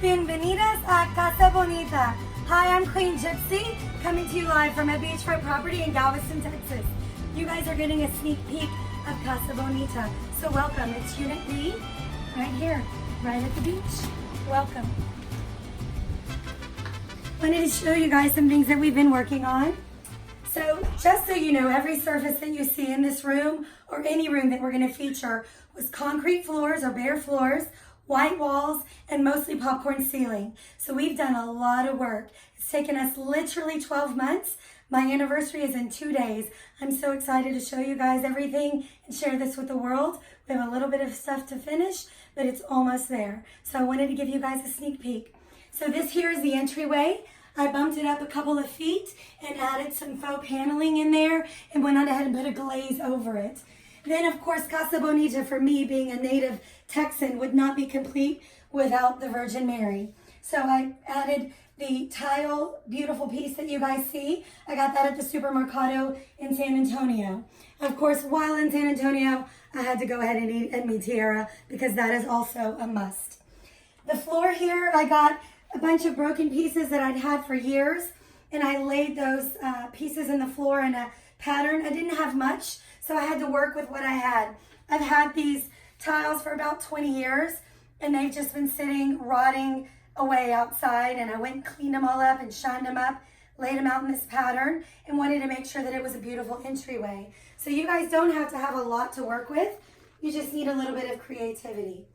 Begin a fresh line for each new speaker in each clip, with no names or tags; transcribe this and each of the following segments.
Bienvenidas a Casa Bonita. Hi, I'm QueenGypsy, coming to you live from a beachfront property in Galveston, Texas. You guys are getting a sneak peek of Casa Bonita. So welcome, it's Unit B, right here, right at the beach. Welcome. Wanted to show you guys some things that we've been working on. So just so you know, every surface that you see in this room or any room that we're going to feature was concrete floors or bare floors, white walls, and mostly popcorn ceiling. So we've done a lot of work. It's taken us literally 12 months. My anniversary is in 2 days. I'm so excited to show you guys everything and share this with the world. We have a little bit of stuff to finish, but it's almost there. So I wanted to give you guys a sneak peek. So this here is the entryway. I bumped it up a couple of feet and added some faux paneling in there and went on ahead and put a glaze over it. Then, of course, Casa Bonita, for me, being a native Texan, would not be complete without the Virgin Mary. So I added the tile, beautiful piece that you guys see. I got that at the Supermercado in San Antonio. Of course, while in San Antonio, I had to go ahead and eat at Mi Tierra because that is also a must. The floor here, I got a bunch of broken pieces that I'd had for years, and I laid those pieces in the floor in a pattern. I didn't have much, so I had to work with what I had. I've had these tiles for about 20 years, and they've just been sitting, rotting away outside, and I went and cleaned them all up and shined them up, laid them out in this pattern, and wanted to make sure that it was a beautiful entryway. So you guys don't have to have a lot to work with. You just need a little bit of creativity.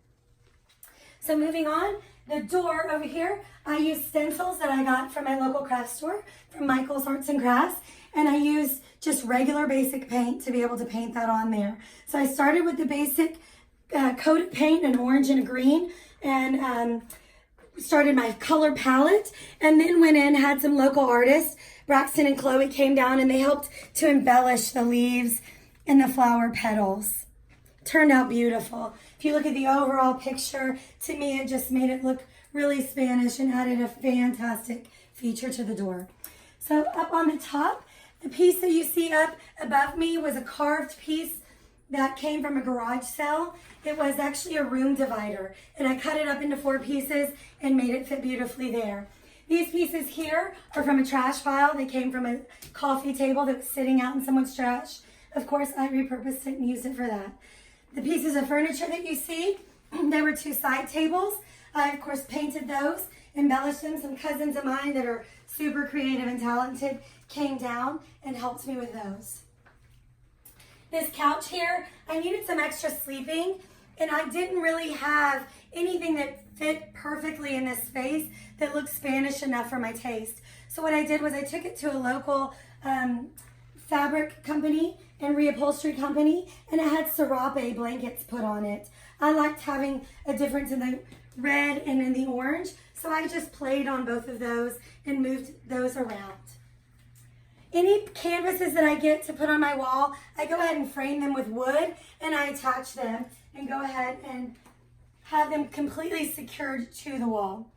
So moving on, the door over here, I used stencils that I got from my local craft store, from Michael's Arts and Crafts, and I used just regular basic paint to be able to paint that on there. So I started with the basic coated paint, an orange and a green, and started my color palette, and then went in, had some local artists, Braxton and Chloe came down, and they helped to embellish the leaves and the flower petals. Turned out beautiful. If you look at the overall picture, to me it just made it look really Spanish and added a fantastic feature to the door. So up on the top, the piece that you see up above me was a carved piece that came from a garage sale. It was actually a room divider, and I cut it up into 4 pieces and made it fit beautifully there. These pieces here are from a trash pile. They came from a coffee table that was sitting out in someone's trash. Of course, I repurposed it and used it for that. The pieces of furniture that you see, there were 2 side tables. I, of course, painted those, embellished them. Some cousins of mine that are super creative and talented came down and helped me with those. This couch here, I needed some extra sleeping, and I didn't really have anything that fit perfectly in this space that looked Spanish enough for my taste. So what I did was I took it to a local fabric company and reupholstery company, and I had serape blankets put on it. I liked having a difference in the red and in the orange, so I just played on both of those and moved those around. Any canvases that I get to put on my wall, I go ahead and frame them with wood, and I attach them and go ahead and have them completely secured to the wall.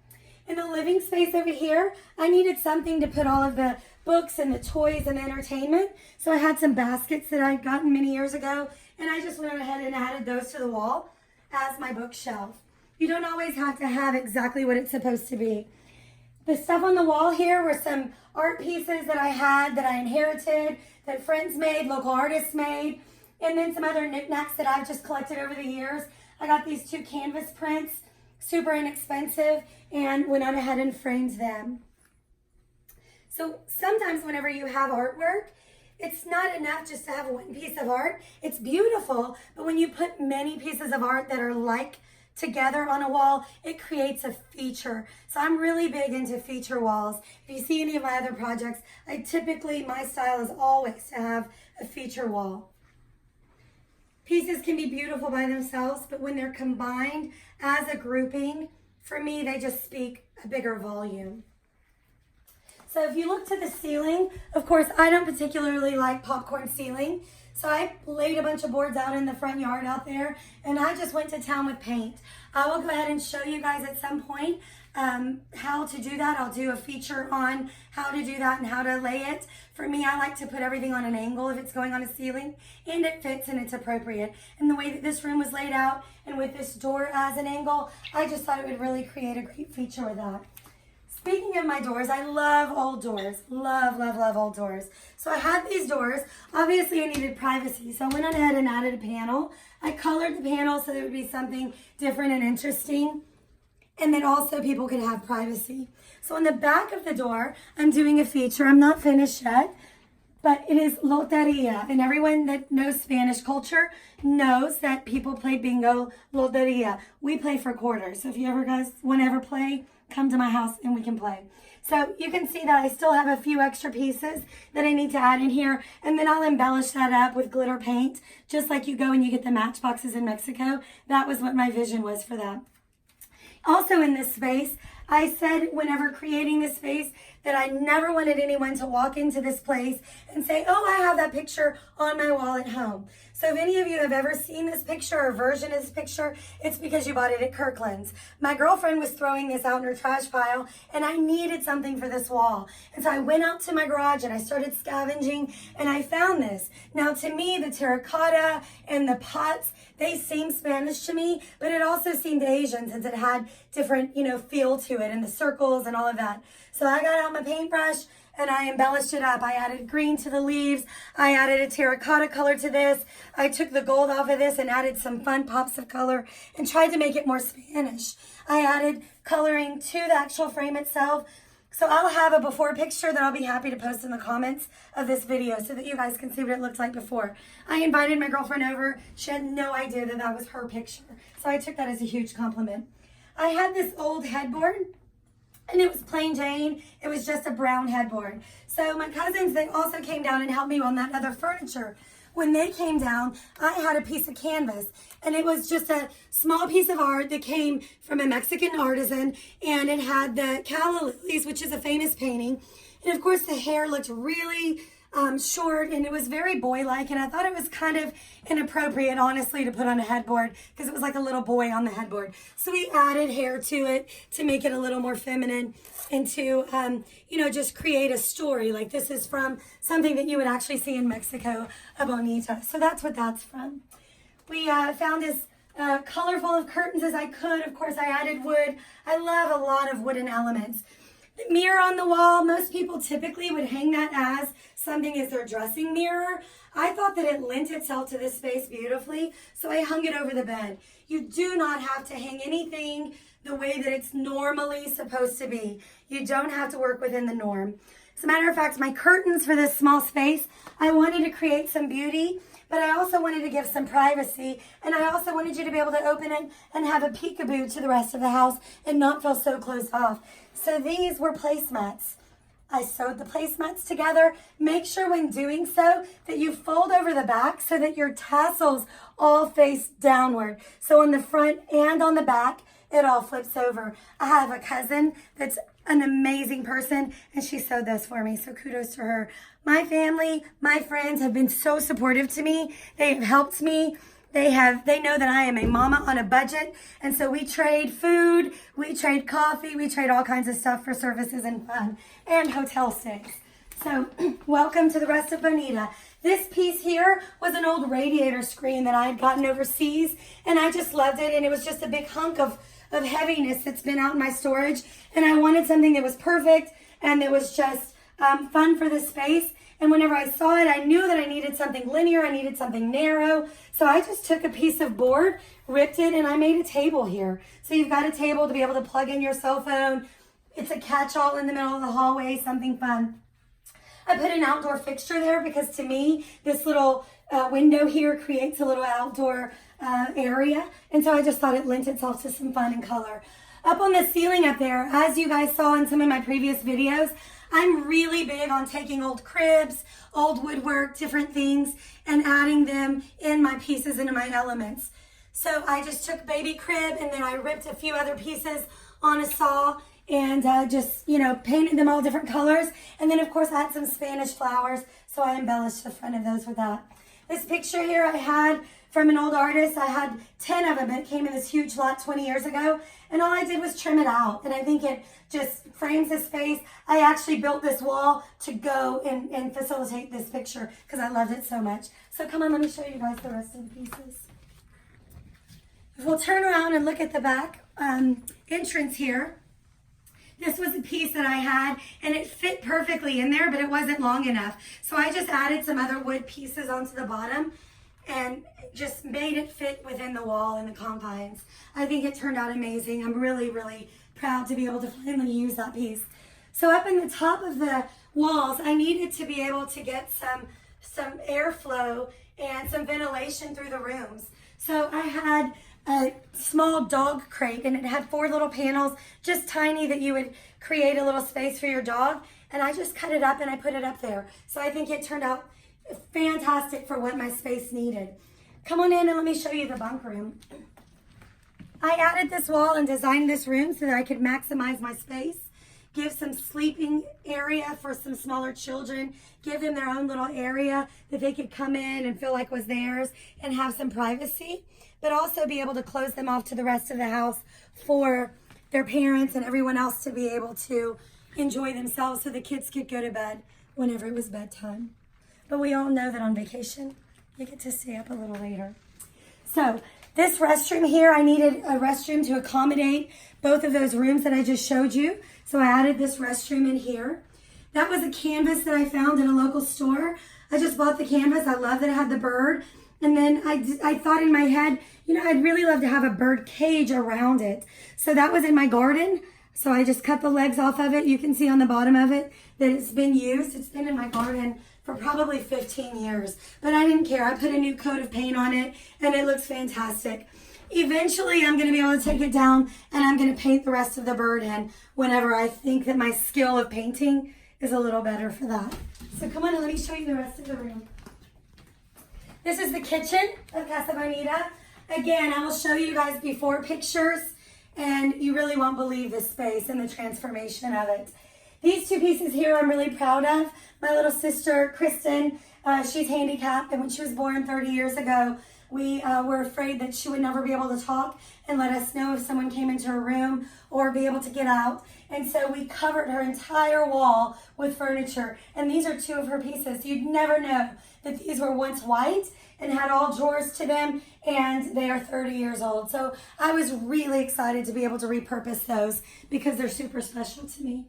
In the living space over here, I needed something to put all of the books and the toys and entertainment. So I had some baskets that I'd gotten many years ago, and I just went ahead and added those to the wall as my bookshelf. You don't always have to have exactly what it's supposed to be. The stuff on the wall here were some art pieces that I had, that I inherited, that friends made, local artists made, and then some other knickknacks that I've just collected over the years. I got these 2 canvas prints, super inexpensive, and went on ahead and framed them. So sometimes whenever you have artwork, it's not enough just to have 1 piece of art. It's beautiful, but when you put many pieces of art that are like together on a wall, it creates a feature. So I'm really big into feature walls. If you see any of my other projects, my style is always to have a feature wall. Pieces can be beautiful by themselves, but when they're combined as a grouping, for me, they just speak a bigger volume. So if you look to the ceiling, of course, I don't particularly like popcorn ceiling. So I laid a bunch of boards out in the front yard out there, and I just went to town with paint. I will go ahead and show you guys at some point how to do that. I'll do a feature on how to do that and how to lay it. For me, I like to put everything on an angle if it's going on a ceiling, and it fits and it's appropriate. And the way that this room was laid out and with this door as an angle, I just thought it would really create a great feature with that. Speaking of my doors, I love old doors. Love, love, love old doors. So I had these doors. Obviously, I needed privacy, so I went on ahead and added a panel. I colored the panel so that it would be something different and interesting, and then also people could have privacy. So on the back of the door, I'm doing a feature. I'm not finished yet, but it is loteria. And everyone that knows Spanish culture knows that people play bingo, loteria. We play for quarters. So if you ever guys want to ever play, come to my house and we can play. So you can see that I still have a few extra pieces that I need to add in here. And then I'll embellish that up with glitter paint, just like you go and you get the matchboxes in Mexico. That was what my vision was for that. Also in this space, I said whenever creating this space that I never wanted anyone to walk into this place and say, oh, I have that picture on my wall at home. So if any of you have ever seen this picture or version of this picture, it's because you bought it at Kirkland's. My girlfriend was throwing this out in her trash pile, and I needed something for this wall. And so I went out to my garage and I started scavenging, and I found this. Now to me, the terracotta and the pots, they seem Spanish to me, but it also seemed Asian since it had different, feel to it and the circles and all of that. So I got out my paintbrush and I embellished it up. I added green to the leaves. I added a terracotta color to this. I took the gold off of this and added some fun pops of color and tried to make it more Spanish. I added coloring to the actual frame itself. So I'll have a before picture that I'll be happy to post in the comments of this video so that you guys can see what it looked like before. I invited my girlfriend over. She had no idea that that was her picture. So I took that as a huge compliment. I had this old headboard, and it was plain Jane. It was just a brown headboard. So my cousins, they also came down and helped me on that other furniture. When they came down, I had a piece of canvas, and it was just a small piece of art that came from a Mexican artisan, and it had the calla lilies, which is a famous painting. And of course, the hair looked really short, and it was very boy-like, and I thought it was kind of inappropriate, honestly, to put on a headboard because it was like a little boy on the headboard. So we added hair to it to make it a little more feminine and to, just create a story. Like this is from something that you would actually see in Mexico, a bonita. So that's what that's from. We found as colorful of curtains as I could. Of course, I added wood. I love a lot of wooden elements. The mirror on the wall, most people typically would hang that as something as their dressing mirror. I thought that it lent itself to this space beautifully, so I hung it over the bed. You do not have to hang anything the way that it's normally supposed to be. You don't have to work within the norm. As a matter of fact, my curtains for this small space, I wanted to create some beauty, but I also wanted to give some privacy, and I also wanted you to be able to open it and have a peekaboo to the rest of the house and not feel so closed off. So these were placemats. I sewed the placemats together. Make sure when doing so that you fold over the back so that your tassels all face downward. So on the front and on the back, it all flips over. I have a cousin that's an amazing person, and she sewed this for me, so kudos to her. My family, my friends have been so supportive to me. They have helped me. They know that I am a mama on a budget, and so we trade food, we trade coffee, we trade all kinds of stuff for services and fun, and hotel stays. So welcome to the rest of Bonita. This piece here was an old radiator screen that I had gotten overseas, and I just loved it, and it was just a big hunk of heaviness that's been out in my storage, and I wanted something that was perfect and that was just fun for the space. And whenever I saw it, I knew that I needed something linear, I needed something narrow. So I just took a piece of board, ripped it, and I made a table here. So you've got a table to be able to plug in your cell phone. It's a catch-all in the middle of the hallway, something fun. I put an outdoor fixture there because to me, this little window here creates a little outdoor area. And so I just thought it lent itself to some fun and color. Up on the ceiling up there, as you guys saw in some of my previous videos, I'm really big on taking old cribs, old woodwork, different things, and adding them in my pieces into my elements. So I just took baby crib and then I ripped a few other pieces on a saw and just, painted them all different colors. And then of course I had some Spanish flowers, so I embellished the front of those with that. This picture here I had from an old artist. I had 10 of them. It came in this huge lot 20 years ago. And all I did was trim it out. And I think it just frames the space. I actually built this wall to go and facilitate this picture because I loved it so much. So come on, let me show you guys the rest of the pieces. If we'll turn around and look at the back entrance here. This was a piece that I had, and it fit perfectly in there, but it wasn't long enough. So I just added some other wood pieces onto the bottom and just made it fit within the wall and the confines. I think it turned out amazing. I'm really, really proud to be able to finally use that piece. So up in the top of the walls, I needed to be able to get some airflow and some ventilation through the rooms. So I had a small dog crate, and it had 4 little panels, just tiny, that you would create a little space for your dog. And I just cut it up and I put it up there. So I think it turned out fantastic for what my space needed. Come on in and let me show you the bunk room. I added this wall and designed this room so that I could maximize my space, give some sleeping area for some smaller children, give them their own little area that they could come in and feel like was theirs and have some privacy, but also be able to close them off to the rest of the house for their parents and everyone else to be able to enjoy themselves so the kids could go to bed whenever it was bedtime. But we all know that on vacation, you get to stay up a little later. So this restroom here, I needed a restroom to accommodate both of those rooms that I just showed you. So I added this restroom in here. That was a canvas that I found in a local store. I just bought the canvas. I love that it had the bird. And then I thought in my head, you know, I'd really love to have a bird cage around it. So that was in my garden. So I just cut the legs off of it. You can see on the bottom of it that it's been used. It's been in my garden for probably 15 years. But I didn't care. I put a new coat of paint on it and it looks fantastic. Eventually I'm going to be able to take it down and I'm going to paint the rest of the bird in whenever I think that my skill of painting is a little better for that. So come on and let me show you the rest of the room. This is the kitchen of Casa Bonita. Again, I will show you guys before pictures and you really won't believe the space and the transformation of it. These 2 pieces here I'm really proud of. My little sister, Kristen, she's handicapped, and when she was born 30 years ago, we were afraid that she would never be able to talk and let us know if someone came into her room or be able to get out. And so we covered her entire wall with furniture. And these are 2 of her pieces. You'd never know that these were once white and had all drawers to them, and they are 30 years old. So I was really excited to be able to repurpose those because they're super special to me.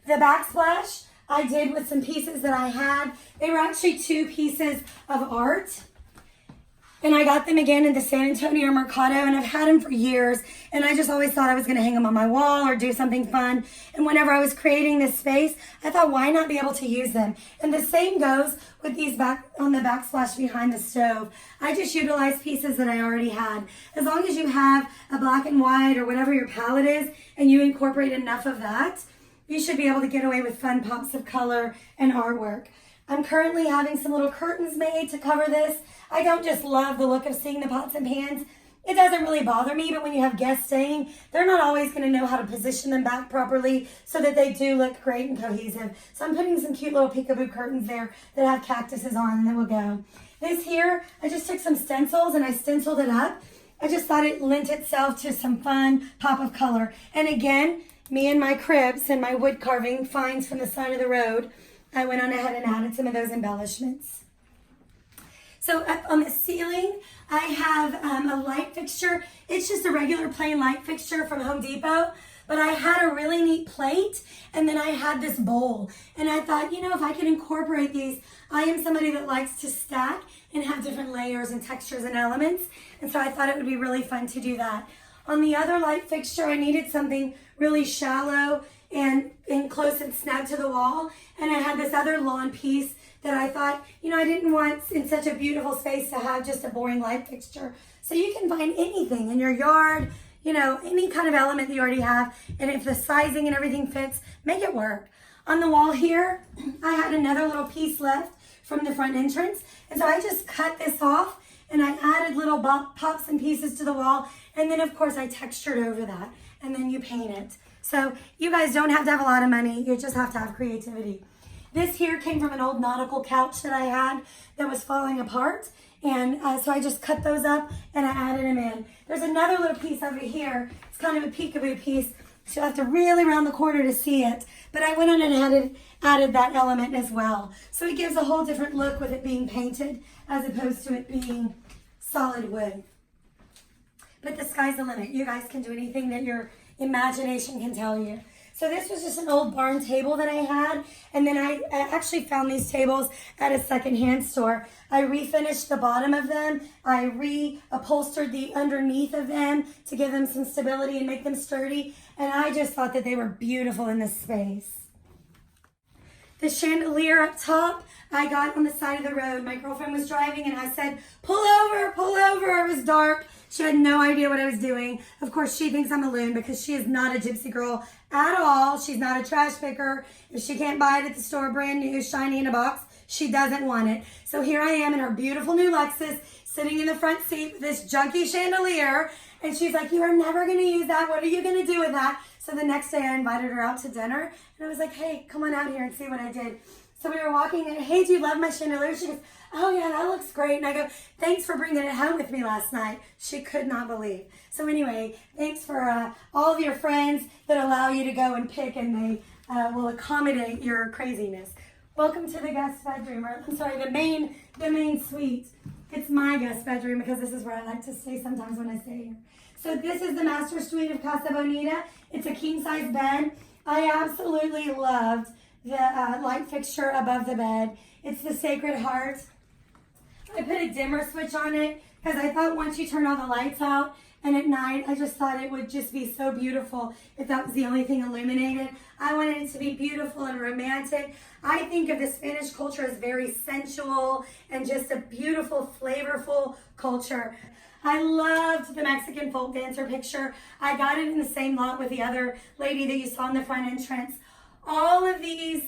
The backsplash I did with some pieces that I had. They were actually 2 pieces of art. And I got them again in the San Antonio Mercado, and I've had them for years. And I just always thought I was going to hang them on my wall or do something fun. And whenever I was creating this space, I thought, why not be able to use them? And the same goes with these on the backsplash behind the stove. I just utilized pieces that I already had. As long as you have a black and white or whatever your palette is, and you incorporate enough of that, you should be able to get away with fun pops of color and artwork. I'm currently having some little curtains made to cover this. I don't just love the look of seeing the pots and pans. It doesn't really bother me, but when you have guests staying, they're not always going to know how to position them back properly so that they do look great and cohesive. So I'm putting some cute little peekaboo curtains there that have cactuses on, and then we'll go. This here, I just took some stencils and I stenciled it up. I just thought it lent itself to some fun pop of color. And again, me and my cribs and my wood carving finds from the side of the road, I went on ahead and added some of those embellishments. So up on the ceiling, I have a light fixture. It's just a regular plain light fixture from Home Depot, but I had a really neat plate, and then I had this bowl. And I thought, you know, if I could incorporate these, I am somebody that likes to stack and have different layers and textures and elements, and so I thought it would be really fun to do that. On the other light fixture, I needed something really shallow and close and snug to the wall. And I had this other lawn piece that I thought, you know, I didn't want in such a beautiful space to have just a boring light fixture. So you can find anything in your yard, you know, any kind of element that you already have. And if the sizing and everything fits, make it work. On the wall here, I had another little piece left from the front entrance. And so I just cut this off and I added little pops and pieces to the wall. And then of course I textured over that, and then you paint it. So you guys don't have to have a lot of money, you just have to have creativity. This here came from an old nautical couch that I had that was falling apart. And so I just cut those up and I added them in. There's another little piece over here. It's kind of a peekaboo piece. So you'll have to really round the corner to see it. But I went on and added that element as well. So it gives a whole different look with it being painted as opposed to it being solid wood. But the sky's the limit. You guys can do anything that your imagination can tell you. So this was just an old barn table that I had, and then I actually found these tables at a secondhand store. I refinished the bottom of them. I reupholstered the underneath of them to give them some stability and make them sturdy, and I just thought that they were beautiful in this space. The chandelier up top, I got on the side of the road. My girlfriend was driving and I said, pull over, pull over. It was dark. She had no idea what I was doing. Of course, she thinks I'm a loon because she is not a gypsy girl at all. She's not a trash picker. If she can't buy it at the store brand new, shiny in a box, she doesn't want it. So here I am in her beautiful new Lexus, sitting in the front seat with this junky chandelier. And she's like, you are never going to use that. What are you going to do with that? So the next day I invited her out to dinner. And I was like, hey, come on out here and see what I did. So we were walking and, hey, do you love my chandelier? She goes, oh yeah, that looks great. And I go, thanks for bringing it home with me last night. She could not believe. So anyway, thanks for all of your friends that allow you to go and pick and they will accommodate your craziness. Welcome to the guest bedroom, or I'm sorry, the main suite. It's my guest bedroom because this is where I like to stay sometimes when I stay here. So this is the master suite of Casa Bonita. It's a king size bed. I absolutely loved the light fixture above the bed. It's the Sacred Heart. I put a dimmer switch on it because I thought once you turn all the lights out and at night, I just thought it would just be so beautiful if that was the only thing illuminated. I wanted it to be beautiful and romantic. I think of the Spanish culture as very sensual and just a beautiful, flavorful culture. I loved the Mexican folk dancer picture. I got it in the same lot with the other lady that you saw in the front entrance. All of these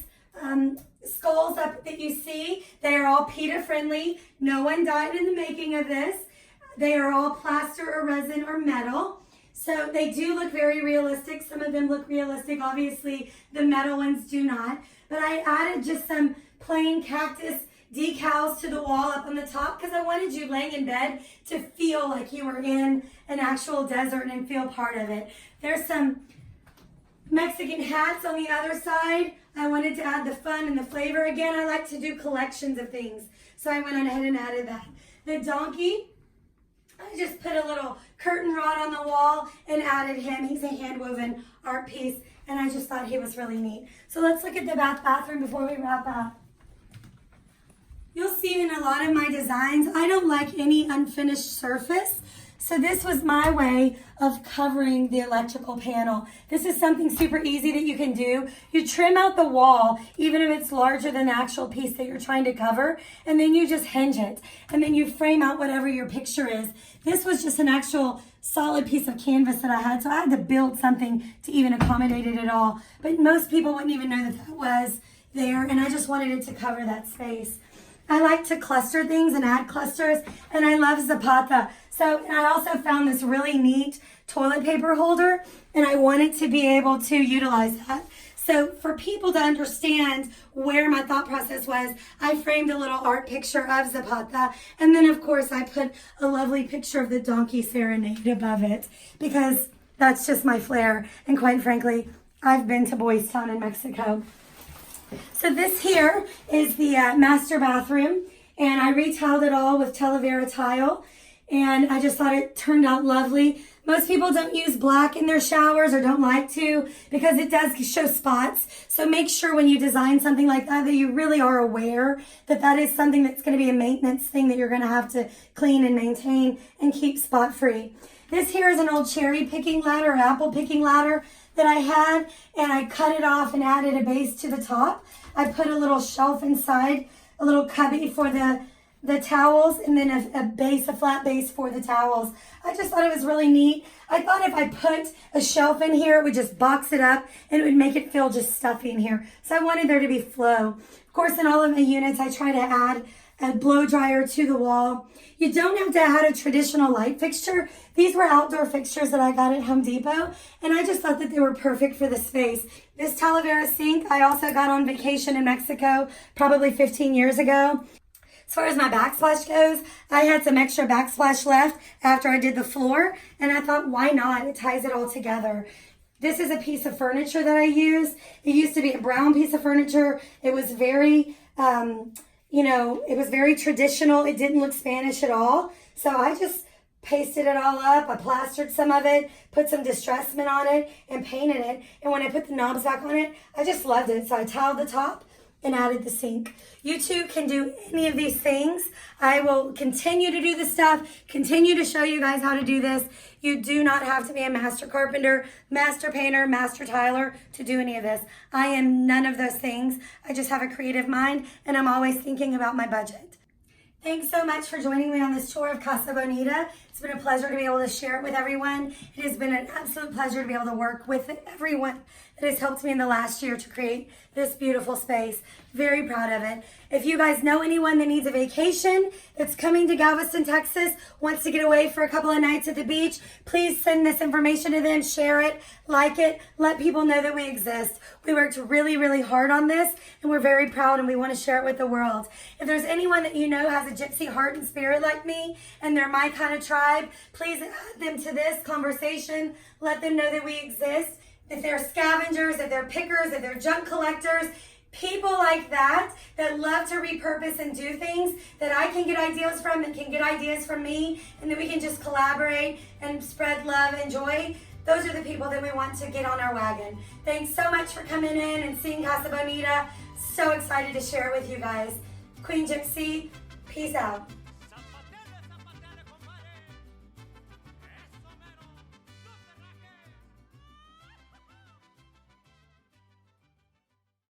skulls up that you see, they are all PETA friendly. No one died in the making of this. They are all plaster or resin or metal. So they do look very realistic. Some of them look realistic. Obviously, the metal ones do not. But I added just some plain cactus decals to the wall up on the top because I wanted you laying in bed to feel like you were in an actual desert and feel part of it. There's some Mexican hats on the other side. I wanted to add the fun and the flavor. Again, I like to do collections of things. So I went on ahead and added that. The donkey, I just put a little curtain rod on the wall and added him. He's a hand-woven art piece, and I just thought he was really neat. So let's look at the bathroom before we wrap up. You'll see in a lot of my designs, I don't like any unfinished surface. So this was my way of covering the electrical panel. This is something super easy that you can do. You trim out the wall, even if it's larger than the actual piece that you're trying to cover, and then you just hinge it. And then you frame out whatever your picture is. This was just an actual solid piece of canvas that I had, so I had to build something to even accommodate it at all. But most people wouldn't even know that that was there, and I just wanted it to cover that space. I like to cluster things and add clusters, and I love Zapata. So I also found this really neat toilet paper holder, and I wanted to be able to utilize that. So for people to understand where my thought process was, I framed a little art picture of Zapata, and then of course I put a lovely picture of the donkey serenade above it, because that's just my flair, and quite frankly, I've been to Boys Town in Mexico. So this here is the master bathroom, and I retiled it all with Talavera tile, and I just thought it turned out lovely. Most people don't use black in their showers or don't like to because it does show spots. So make sure when you design something like that that you really are aware that that is something that's going to be a maintenance thing that you're going to have to clean and maintain and keep spot free. This here is an old cherry picking ladder, or apple picking ladder that I had, and I cut it off and added a base to the top. I put a little shelf inside, a little cubby for the towels, and then a flat base for the towels. I just thought it was really neat. I thought if I put a shelf in here, it would just box it up and it would make it feel just stuffy in here. So I wanted there to be flow. Of course, in all of my units, I try to add a blow dryer to the wall. You don't have to add a traditional light fixture. These were outdoor fixtures that I got at Home Depot, and I just thought that they were perfect for the space. This Talavera sink I also got on vacation in Mexico probably 15 years ago. As far as my backsplash goes, I had some extra backsplash left after I did the floor, and I thought, why not? It ties it all together. This is a piece of furniture that I use. It used to be a brown piece of furniture. It was very, it was very traditional. It didn't look Spanish at all. So I just pasted it all up. I plastered some of it, put some distressment on it, and painted it. And when I put the knobs back on it, I just loved it. So I tiled the top and added the sink. You too can do any of these things. I will continue to do this stuff, continue to show you guys how to do this. You do not have to be a master carpenter, master painter, master tiler to do any of this. I am none of those things. I just have a creative mind, and I'm always thinking about my budget. Thanks so much for joining me on this tour of Casa Bonita. It's been a pleasure to be able to share it with everyone. It has been an absolute pleasure to be able to work with everyone that has helped me in the last year to create this beautiful space. Very proud of it. If you guys know anyone that needs a vacation, that's coming to Galveston, Texas, wants to get away for a couple of nights at the beach, please send this information to them, share it, like it, let people know that we exist. We worked really, really hard on this, and we're very proud, and we want to share it with the world. If there's anyone that you know has a gypsy heart and spirit like me, and they're my kind of tribe, please add them to this conversation. Let them know that we exist. If they're scavengers, if they're pickers, if they're junk collectors, people like that love to repurpose and do things that I can get ideas from and can get ideas from me, and that we can just collaborate and spread love and joy. Those are the people that we want to get on our wagon. Thanks so much for coming in and seeing Casa Bonita. So excited to share it with you guys. QueenGypsy, peace out.